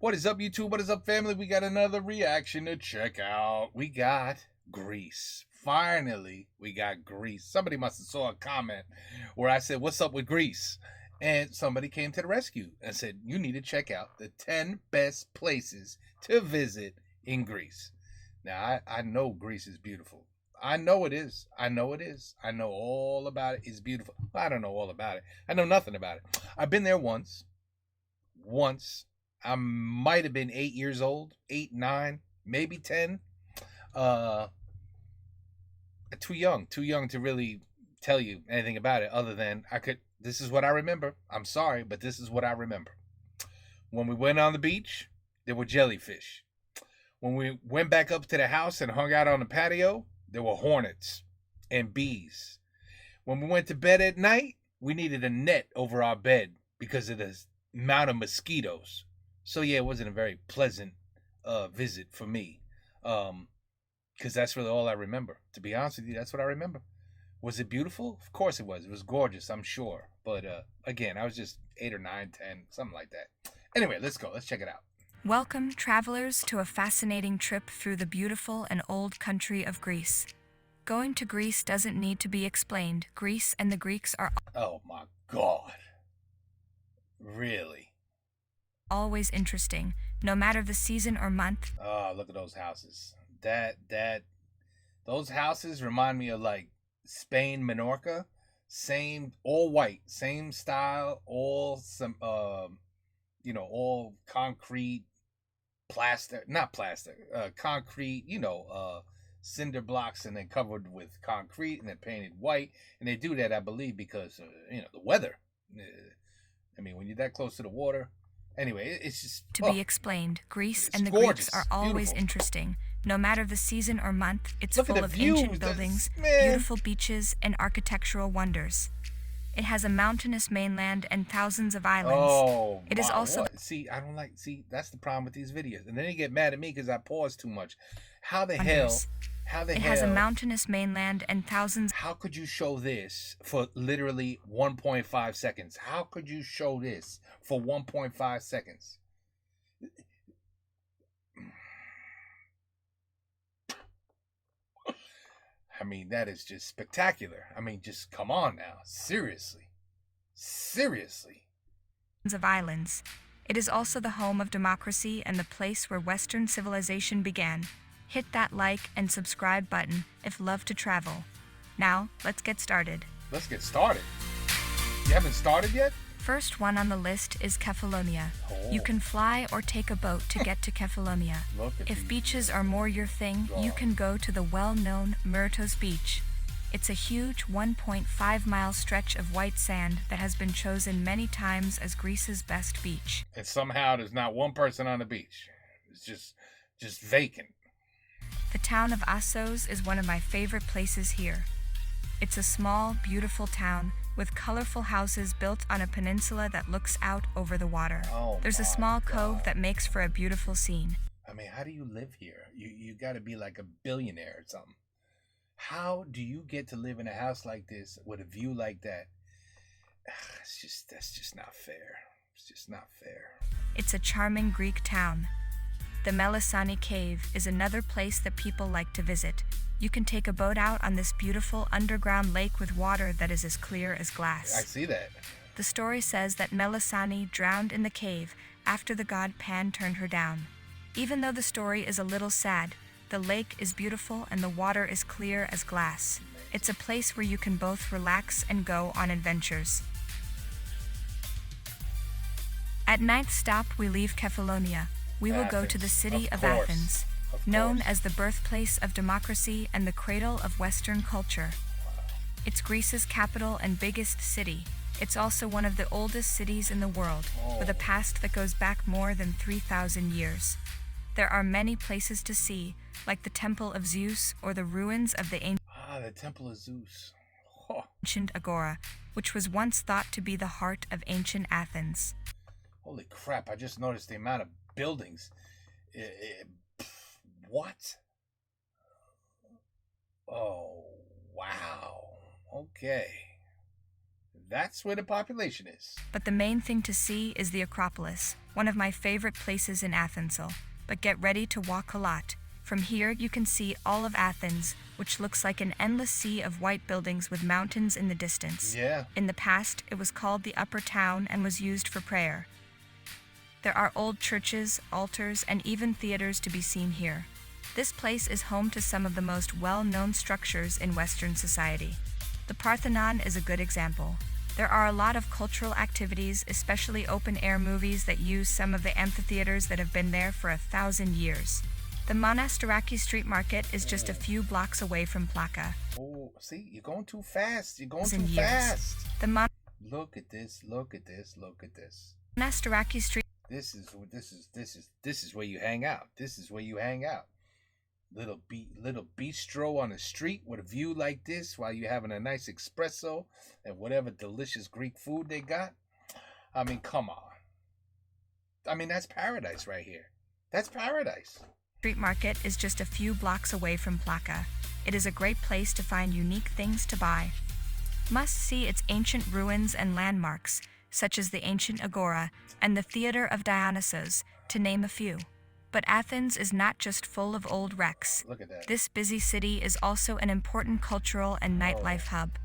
What is up, YouTube? What is up, family? We got another reaction to check out. We got Greece. Finally, we got Greece. Somebody must have saw a comment where I said, what's up with Greece? And somebody came to the rescue and said, you need to check out the 10 best places to visit in Greece. Now, I know Greece is beautiful. I know it is. I know it is. I know all about it. It's beautiful. I don't know all about it. I know nothing about it. I've been there once. I might have been 8 years old, 8, 9, maybe 10. Too young to really tell you anything about it other than this is what I remember. I'm sorry, but this is what I remember. When we went on the beach, there were jellyfish. When we went back up to the house and hung out on the patio, there were hornets and bees. When we went to bed at night, we needed a net over our bed because of the amount of mosquitoes. So yeah, it wasn't a very pleasant visit for me, because that's really all I remember. To be honest with you, that's what I remember. Was it beautiful? Of course it was. It was gorgeous, I'm sure. But again, I was just 8 or 9, 10, something like that. Anyway, let's go. Let's check it out. Welcome, travelers, to a fascinating trip through the beautiful and old country of Greece. Going to Greece doesn't need to be explained. Greece and the Greeks are Oh my God. Really? Always interesting, no matter the season or month. Oh, look at those houses. Those houses remind me of like Spain, Menorca. Same, all white, same style, all some all concrete, concrete, cinder blocks, and then covered with concrete and then painted white. And they do that, I believe, because the weather. I mean, when you're that close to the water. Anyway, it's just to be explained. Greece and the gorgeous. Greeks are always Beautiful. Interesting. No matter the season or month, it's Look full at of the views. ancient buildings, beautiful beaches, and architectural wonders. It has a mountainous mainland and thousands of islands. Oh, it is also what? See, I don't like. See, that's the problem with these videos, and then you get mad at me because I pause too much. How the hell? It has a mountainous mainland and thousands. How could you show this for literally 1.5 seconds? How could you show this for 1.5 seconds? I mean, that is just spectacular. I mean, just come on now. Seriously. Of islands. It is also the home of democracy and the place where Western civilization began. Hit that like and subscribe button if love to travel. Now, let's get started. Let's get started. You haven't started yet? First one on the list is Kefalonia. Oh. You can fly or take a boat to get to Kefalonia. If beaches are more your thing, you can go to the well-known Rhodes beach. It's a huge 1.5-mile stretch of white sand that has been chosen many times as Greece's best beach. And somehow there's not one person on the beach. It's just vacant. The town of Assos is one of my favorite places here. It's a small, beautiful town with colorful houses built on a peninsula that looks out over the water. There's a small cove that makes for a beautiful scene. I mean, how do you live here? You got to be like a billionaire or something. How do you get to live in a house like this with a view like that? That's just not fair. It's just not fair. It's a charming Greek town. The Melisani Cave is another place that people like to visit. You can take a boat out on this beautiful underground lake with water that is as clear as glass. I see that. The story says that Melisani drowned in the cave after the god Pan turned her down. Even though the story is a little sad, the lake is beautiful and the water is clear as glass. It's a place where you can both relax and go on adventures. At ninth stop, we leave Kefalonia. We will go to the city of Athens, known as the birthplace of democracy and the cradle of Western culture. It's Greece's capital and biggest city. It's also one of the oldest cities in the world, with a past that goes back more than 3,000 years. There are many places to see, like the Temple of Zeus or the ruins of the the Temple of Zeus. ancient Agora, which was once thought to be the heart of ancient Athens. Holy crap, I just noticed the amount of buildings. What? Oh, wow. Okay. That's where the population is. But the main thing to see is the Acropolis, one of my favorite places in Athens. But get ready to walk a lot. From here you can see all of Athens, which looks like an endless sea of white buildings with mountains in the distance. Yeah. In the past, it was called the Upper Town and was used for prayer. There are old churches, altars, and even theaters to be seen here. This place is home to some of the most well-known structures in Western society. The Parthenon is a good example. There are a lot of cultural activities, especially open-air movies that use some of the amphitheaters that have been there for 1,000 years. The Monasteries street market is just a few blocks away from Plaka. Oh, see, you're going too fast. You're going too fast. Look at this. Look at this. Look at this. Monasteries street. This is where you hang out. This is where you hang out. Little bistro on the street with a view like this while you're having a nice espresso and whatever delicious Greek food they got. I mean, come on. I mean, that's paradise right here. That's paradise. Street market is just a few blocks away from Plaka. It is a great place to find unique things to buy. Must see its ancient ruins and landmarks, such as the ancient Agora and the Theater of Dionysus, to name a few. But Athens is not just full of old wrecks. Look at that. This busy city is also an important cultural and nightlife hub.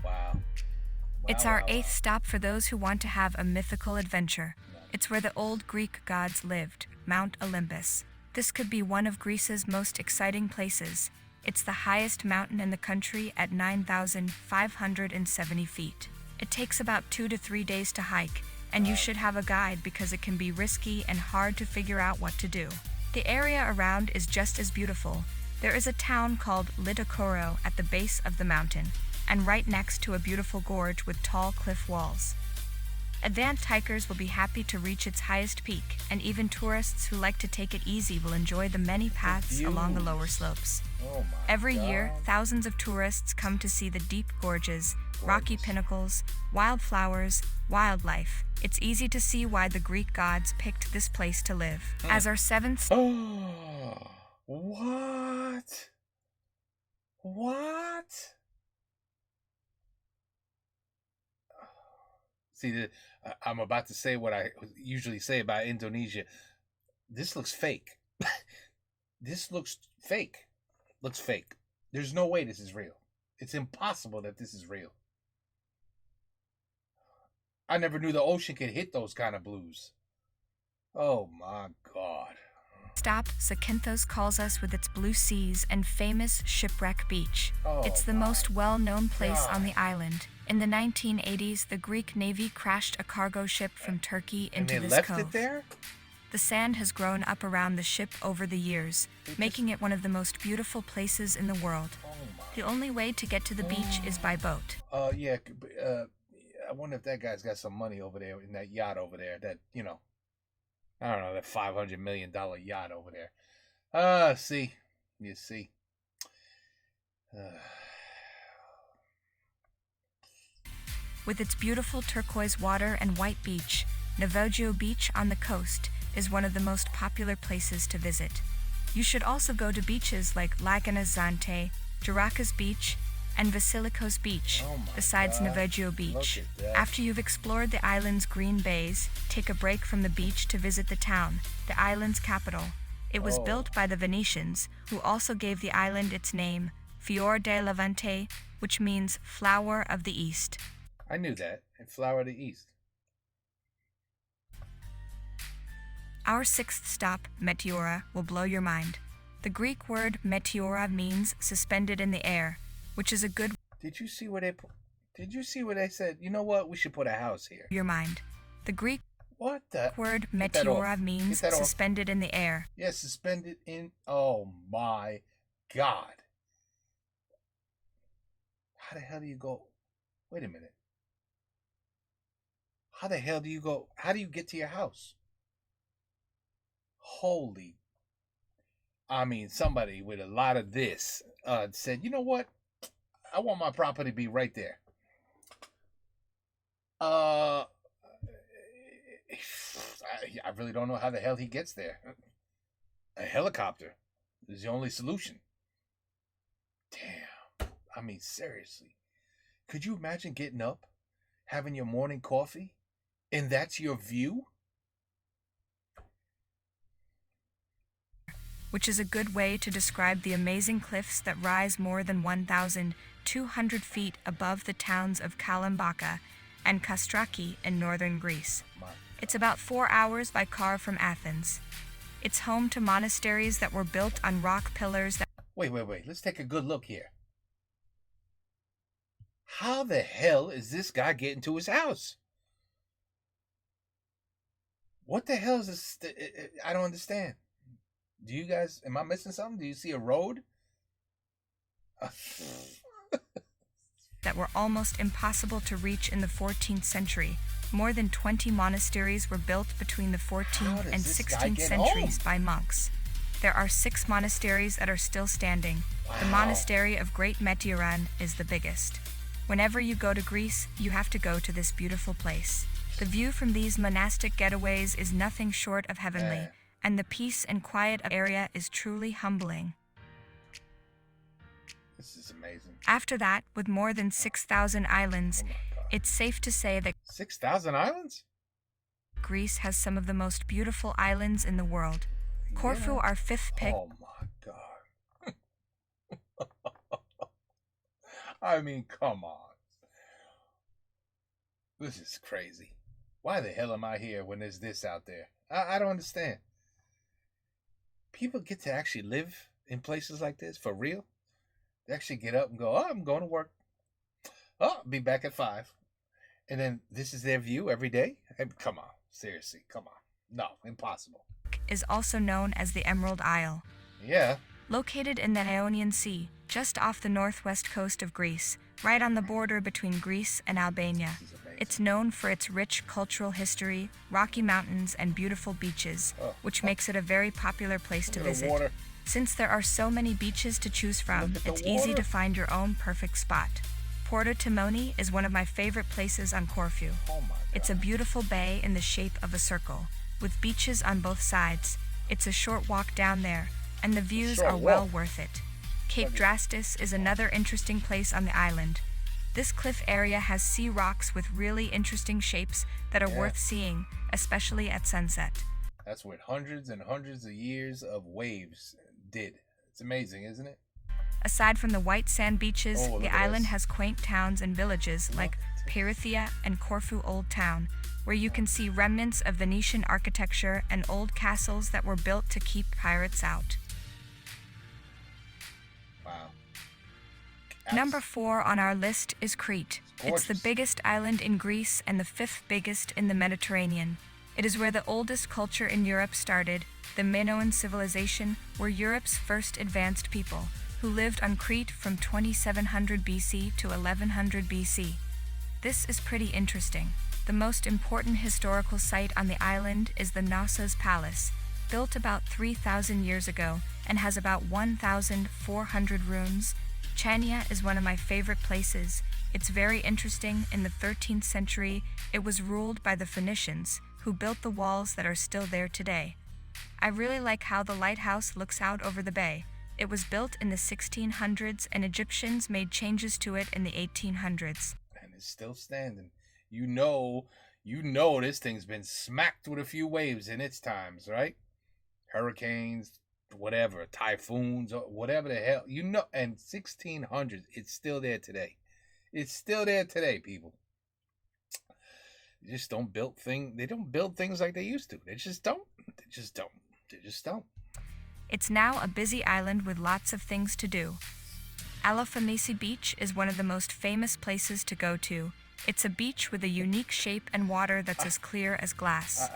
Wow. It's our 8th stop for those who want to have a mythical adventure. It's where the old Greek gods lived, Mount Olympus. This could be one of Greece's most exciting places. It's the highest mountain in the country at 9,570 feet. It takes about 2 to 3 days to hike, and you should have a guide because it can be risky and hard to figure out what to do. The area around is just as beautiful. There is a town called Litokoro at the base of the mountain, and right next to a beautiful gorge with tall cliff walls. Advanced hikers will be happy to reach its highest peak, and even tourists who like to take it easy will enjoy the many paths along the lower slopes. Every year, thousands of tourists come to see the deep gorges, rocky pinnacles, wildflowers, wildlife. It's easy to see why the Greek gods picked this place to live. As our 7th... Oh, what? What? See, I'm about to say what I usually say about Indonesia. This looks fake. This looks fake. Looks fake. There's no way this is real. It's impossible that this is real. I never knew the ocean could hit those kind of blues. Oh my God. Stop, Zakynthos calls us with its blue seas and famous Shipwreck beach. It's the most well-known place on the island. In the 1980s, the Greek Navy crashed a cargo ship from Turkey into this cove. And they left it there? The sand has grown up around the ship over the years, making it one of the most beautiful places in the world. The only way to get to the beach is by boat. Yeah. I wonder if that guy's got some money over there in that yacht over there. That, you know, I don't know, that $500 million yacht over there. See. You see. With its beautiful turquoise water and white beach, Navoggio Beach on the coast is one of the most popular places to visit. You should also go to beaches like Lagunas Zante, Girakas Beach, and Vasilikos Beach, besides Navoggio Beach. After you've explored the island's green bays, take a break from the beach to visit the town, the island's capital. It was built by the Venetians, who also gave the island its name, Fior de Levante, which means flower of the east. I knew that, flower of the east. Our 6th stop, Meteora, will blow your mind. The Greek word meteora means suspended in the air, which is a good... Did you see where they said, you know what, we should put a house here? Your mind. The Greek word meteora means suspended in the air. Yeah, suspended in... Oh my God. How the hell do you go... Wait a minute. How the hell do you go... How do you get to your house? Holy... I mean, somebody with a lot of this said, you know what? I want my property to be right there. I really don't know how the hell he gets there. A helicopter is the only solution. Damn. I mean, seriously. Could you imagine getting up, having your morning coffee, and that's your view? Which is a good way to describe the amazing cliffs that rise more than 1,200 feet above the towns of Kalambaka and Kastraki in northern Greece. It's about 4 hours by car from Athens. It's home to monasteries that were built on rock pillars that... Wait. Let's take a good look here. How the hell is this guy getting to his house? What the hell is this? I don't understand. Do you guys, am I missing something? Do you see a road? that were almost impossible to reach in the 14th century. More than 20 monasteries were built between the 14th and 16th centuries by monks. There are 6 monasteries that are still standing. Wow. The Monastery of Great Meteora is the biggest. Whenever you go to Greece, you have to go to this beautiful place. The view from these monastic getaways is nothing short of heavenly, and the peace and quiet area is truly humbling. This is amazing. After that, with more than 6,000 islands, it's safe to say that 6,000 islands? Greece has some of the most beautiful islands in the world. Corfu, our 5th pick. Oh my God. I mean, come on. This is crazy. Why the hell am I here when there's this out there? I don't understand. People get to actually live in places like this for real? They actually get up and go, I'm going to work. I'll be back at 5. And then this is their view every day? Hey, come on. Seriously, come on. No, impossible. Is also known as the Emerald Isle. Yeah. Located in the Ionian Sea, just off the northwest coast of Greece, right on the border between Greece and Albania. It's known for its rich cultural history, rocky mountains, and beautiful beaches, which makes it a very popular place to visit. Water. Since there are so many beaches to choose from, it's easy to find your own perfect spot. Porto Timoni is one of my favorite places on Corfu. Oh my God. It's a beautiful bay in the shape of a circle, with beaches on both sides. It's a short walk down there, and the views are well worth it. Cape Drastis is another interesting place on the island. This cliff area has sea rocks with really interesting shapes that are worth seeing, especially at sunset. That's what hundreds and hundreds of years of waves did. It's amazing, isn't it? Aside from the white sand beaches, the island has quaint towns and villages like Pyrithia and Corfu Old Town, where you can see remnants of Venetian architecture and old castles that were built to keep pirates out. Wow. Number 4 on our list is Crete. It's the biggest island in Greece and the 5th biggest in the Mediterranean. It is where the oldest culture in Europe started. The Minoan civilization were Europe's first advanced people, who lived on Crete from 2700 BC to 1100 BC. This is pretty interesting. The most important historical site on the island is the Knossos Palace, built about 3,000 years ago and has about 1,400 rooms. Chania is one of my favorite places. It's very interesting. In the 13th century, it was ruled by the Phoenicians, who built the walls that are still there today. I really like how the lighthouse looks out over the bay. It was built in the 1600s, and Egyptians made changes to it in the 1800s. And it's still standing. You know this thing's been smacked with a few waves in its times, right? Hurricanes, whatever, typhoons, or whatever the hell. And 1600s, it's still there today. It's still there today, people. They just don't build things. They don't build things like they used to. They just don't. It's now a busy island with lots of things to do. Alofanisi Beach is one of the most famous places to go to. It's a beach with a unique shape and water that's as clear as glass.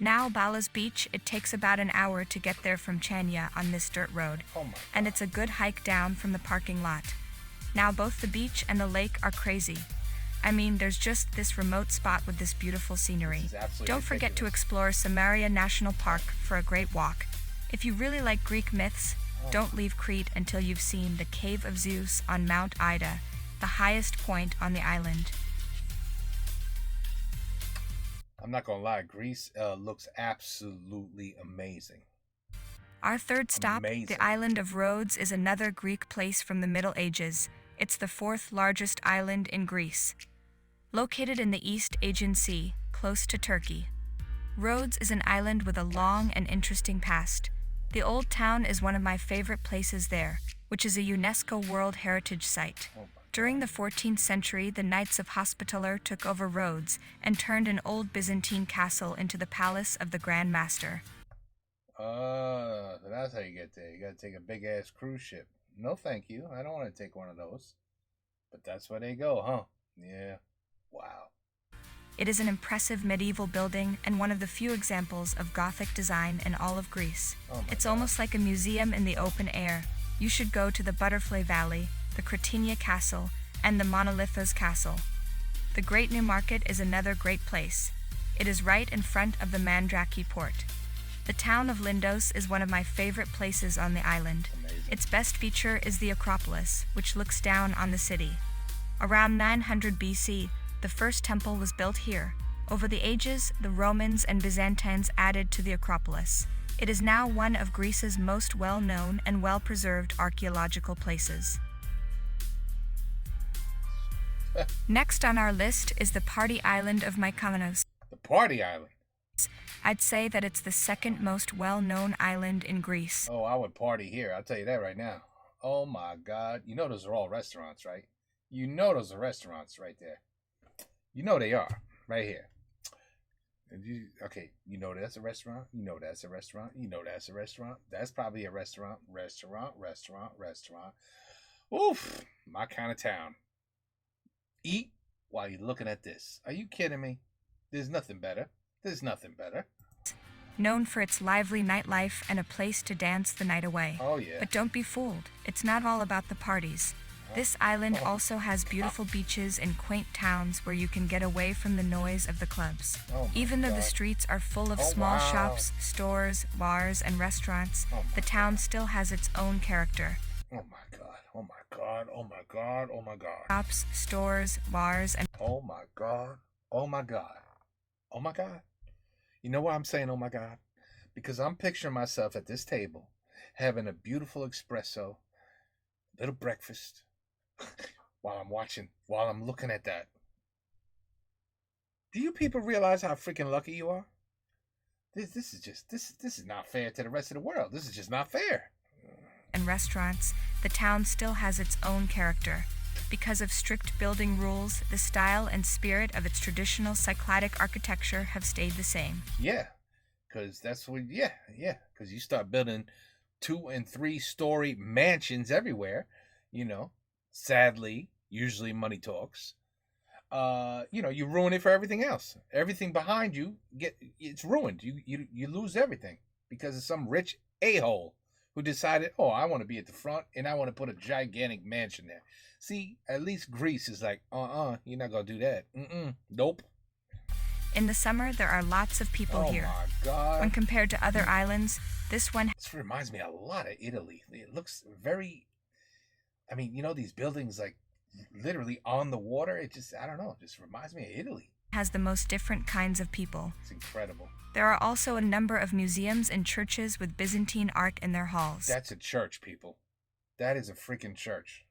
Now Balas Beach, it takes about an hour to get there from Chania on this dirt road, and it's a good hike down from the parking lot. Now both the beach and the lake are crazy. I mean, there's just this remote spot with this beautiful scenery. Don't forget to explore Samaria National Park for a great walk. If you really like Greek myths, don't leave Crete until you've seen the Cave of Zeus on Mount Ida, the highest point on the island. I'm not gonna lie, Greece looks absolutely amazing. Our third stop, the island of Rhodes, is another Greek place from the Middle Ages. It's the fourth largest island in Greece. Located in the East Aegean Sea, close to Turkey. Rhodes is an island with a long and interesting past. The Old Town is one of my favorite places there, which is a UNESCO World Heritage Site. During the 14th century, the Knights of Hospitaller took over Rhodes and turned an old Byzantine castle into the palace of the Grand Master. So that's how you get there. You gotta take a big-ass cruise ship. No thank you. I don't want to take one of those. But that's where they go, huh? Yeah. Wow. It is an impressive medieval building and one of the few examples of Gothic design in all of Greece. It's almost like a museum in the open air. You should go to the Butterfly Valley, the Crete Castle, and the Monolithos Castle. The Great New Market is another great place. It is right in front of the Mandraki port. The town of Lindos is one of my favorite places on the island. Amazing. Its best feature is the Acropolis, which looks down on the city. Around 900 BC, the first temple was built here. Over the ages, the Romans and Byzantines added to the Acropolis. It is now one of Greece's most well-known and well-preserved archaeological places. Next on our list is the party island of Mykonos. The party island? I'd say that it's the second most well-known island in Greece. Oh, I would party here. I'll tell you that right now. Oh my God. You know those are all restaurants, right? You know those are restaurants right there. You know they are, right here. Okay, you know that's a restaurant. You know that's a restaurant. You know that's a restaurant. That's probably a restaurant. Restaurant. Oof, my kind of town. Eat while you're looking at this. Are you kidding me? There's nothing better. Known for its lively nightlife and a place to dance the night away. Oh, yeah. But don't be fooled. It's not all about the parties. This island also has beautiful beaches and quaint towns where you can get away from the noise of the clubs. Even though the streets are full of small shops, stores, bars, and restaurants, the town still has its own character. Oh my God. Shops, stores, bars, and... Oh my God. You know why I'm saying oh my God? Because I'm picturing myself at this table, having a beautiful espresso, little breakfast, while I'm looking at that. Do you people realize how freaking lucky you are? This is not fair to the rest of the world. This is just not fair. And restaurants, the town still has its own character. Because of strict building rules, the style and spirit of its traditional Cycladic architecture have stayed the same. Yeah, because that's what, because you start building 2- and 3-story mansions everywhere, sadly, usually money talks. You ruin it for everything else. Everything behind you, it's ruined. You lose everything because of some rich a-hole who decided, oh, I want to be at the front and I want to put a gigantic mansion there. See, at least Greece is like, you're not going to do that. Nope. In the summer, there are lots of people here. Oh, my God. When compared to other islands, this reminds me a lot of Italy. It looks very, these buildings, like, literally on the water. It just, I don't know, it just reminds me of Italy. Has the most different kinds of people. It's incredible. There are also a number of museums and churches with Byzantine art in their halls. That's a church, people. That is a freaking church.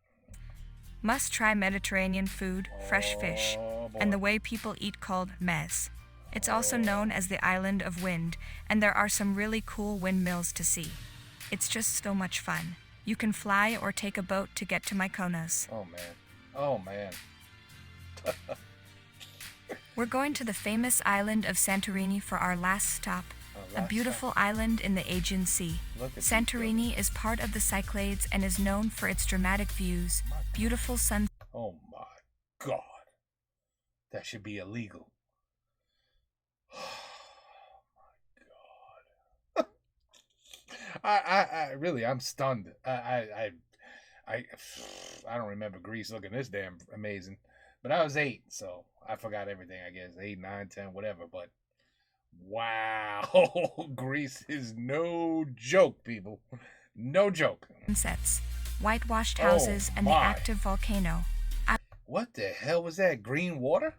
Must try Mediterranean food, fresh fish, and the way people eat called mez. It's also known as the Island of Wind, and there are some really cool windmills to see. It's just so much fun. You can fly or take a boat to get to Mykonos. Oh, man. We're going to the famous island of Santorini for our last stop, a beautiful island in the Aegean Sea. Santorini is part of the Cyclades and is known for its dramatic views, beautiful sunsets. Oh my God. That should be illegal. Oh my God. I'm stunned. I don't remember Greece looking this damn amazing. But I was 8, so I forgot everything, I guess. 8, 9, 10, whatever. But wow, Greece is no joke, people. No joke. Sunsets, whitewashed houses, and the active volcano. What the hell was that? Green water?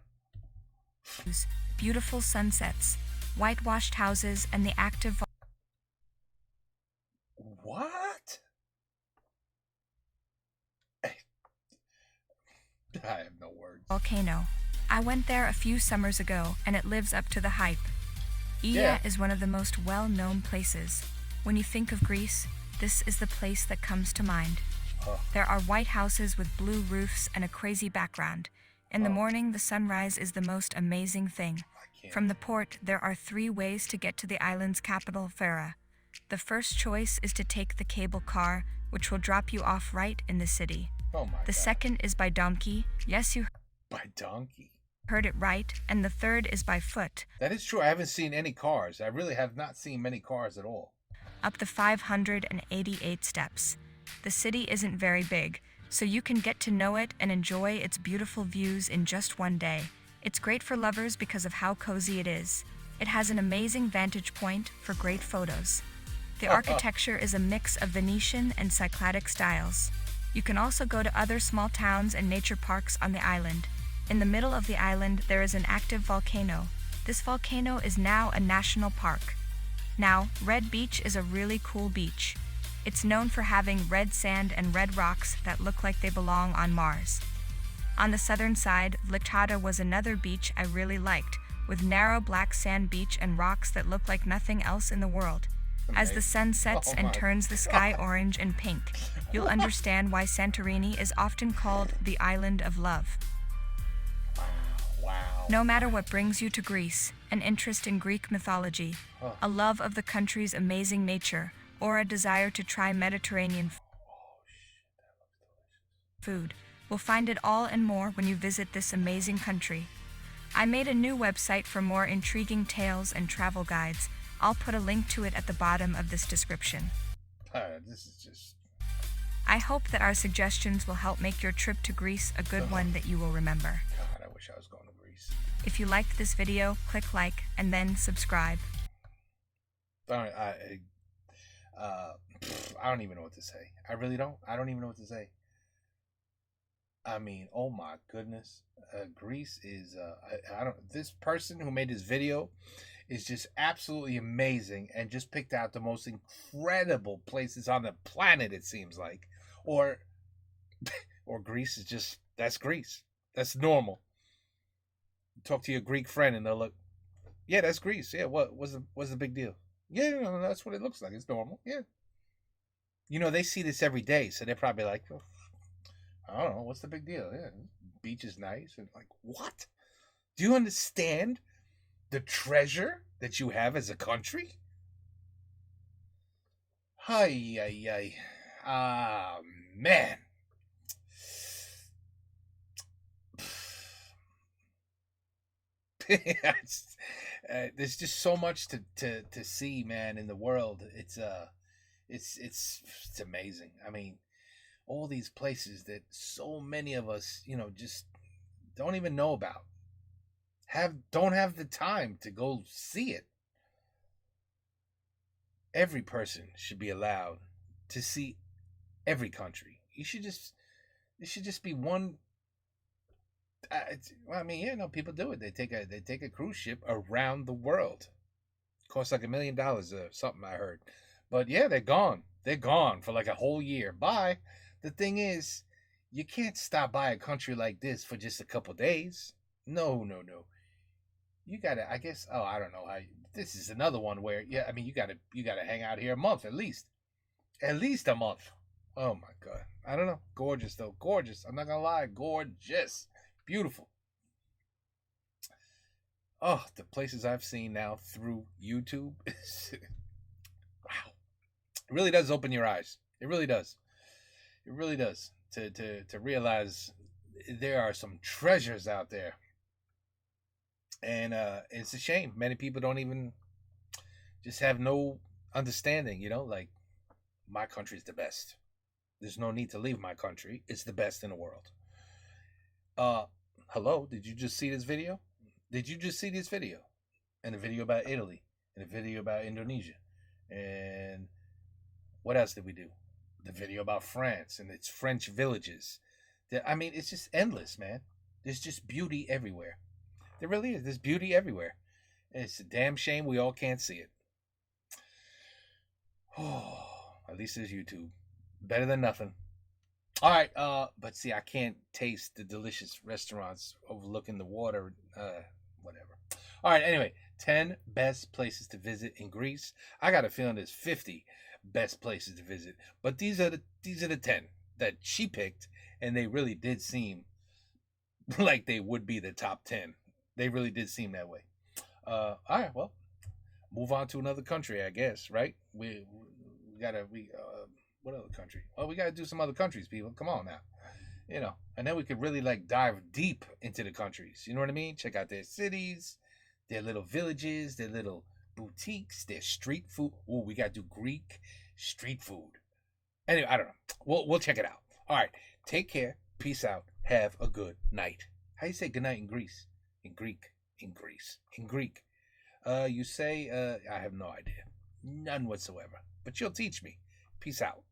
Beautiful sunsets, whitewashed houses, and the active What? I have no words. Volcano. I went there a few summers ago, and it lives up to the hype. Ia is one of the most well-known places. When you think of Greece, this is the place that comes to mind. There are white houses with blue roofs and a crazy background. In the morning, the sunrise is the most amazing thing. From the port, there are 3 ways to get to the island's capital, Fera. The first choice is to take the cable car, which will drop you off right in the city. The second is by donkey. Yes, you by donkey. Heard it right. And the third is by foot. That is true. I haven't seen any cars. I really have not seen many cars at all. Up the 588 steps. The city isn't very big, so you can get to know it and enjoy its beautiful views in just one day. It's great for lovers because of how cozy it is. It has an amazing vantage point for great photos. The architecture is a mix of Venetian and Cycladic styles. You can also go to other small towns and nature parks on the island. In the middle of the island, there is an active volcano. This volcano is now a national park. Now, Red Beach is a really cool beach. It's known for having red sand and red rocks that look like they belong on Mars. On the southern side, Vltava was another beach I really liked, with narrow black sand beach and rocks that look like nothing else in the world. As the sun sets and turns the sky orange and pink, you'll understand why Santorini is often called the Island of Love. Wow. No matter what brings you to Greece, an interest in Greek mythology, a love of the country's amazing nature, or a desire to try Mediterranean food, we'll find it all and more when you visit this amazing country. I made a new website for more intriguing tales and travel guides. I'll put a link to it at the bottom of this description. This is just... I hope that our suggestions will help make your trip to Greece a good one that you will remember. God, I wish I was going to Greece. If you liked this video, click like and then subscribe. I don't even know what to say. I really don't. I don't even know what to say. I mean, oh my goodness. Greece is, this person who made this video is just absolutely amazing and just picked out the most incredible places on the planet, it seems like. Or Greece is just, that's Greece. That's normal. Talk to your Greek friend and they'll look, yeah, that's Greece. Yeah, what's the big deal? Yeah, that's what it looks like. It's normal. Yeah. They see this every day, so they're probably like, oh, I don't know, what's the big deal? Yeah, beach is nice. And like, what? Do you understand the treasure that you have as a country? Ay. Ah, man. There's just so much to see, man, in the world. It's amazing. I mean, all these places that so many of us, just don't even know about. Don't have the time to go see it. Every person should be allowed to see every country. It should just be one. People do it. They take a cruise ship around the world. Costs like $1 million or something, I heard. But yeah, they're gone. They're gone for like a whole year. Bye. The thing is, you can't stop by a country like this for just a couple days. No. You gotta, I guess. Oh, I don't know how. This is another one where, yeah, I mean, you gotta hang out here a month at least a month. Oh my God, I don't know. Gorgeous though, gorgeous. I'm not gonna lie, gorgeous, beautiful. Oh, the places I've seen now through YouTube. Wow, it really does open your eyes. It really does. It really does to realize there are some treasures out there. And it's a shame. Many people don't even just have no understanding, like my country is the best. There's no need to leave my country. It's the best in the world. Hello, did you just see this video? Did you just see this video? And a video about Italy, and a video about Indonesia. And what else did we do? The video about France and its French villages. I mean, it's just endless, man. There's just beauty everywhere. There really is. There's beauty everywhere. And it's a damn shame we all can't see it. Oh, at least there's YouTube. Better than nothing. All right, but see, I can't taste the delicious restaurants overlooking the water. Whatever. All right, anyway, 10 best places to visit in Greece. I got a feeling there's 50 best places to visit, but these are the 10 that she picked, and they really did seem like they would be the top 10. They really did seem that way. All right, well, move on to another country, I guess, right? We gotta what other country? Well, we gotta do some other countries, people. Come on now, and then we could really like dive deep into the countries. You know what I mean? Check out their cities, their little villages, their little boutiques, their street food. Oh, we gotta do Greek street food. Anyway, I don't know. We'll check it out. All right, take care. Peace out. Have a good night. How you say good night in Greece? In Greek? In Greece? In Greek? You say, I have no idea. None whatsoever. But you'll teach me. Peace out.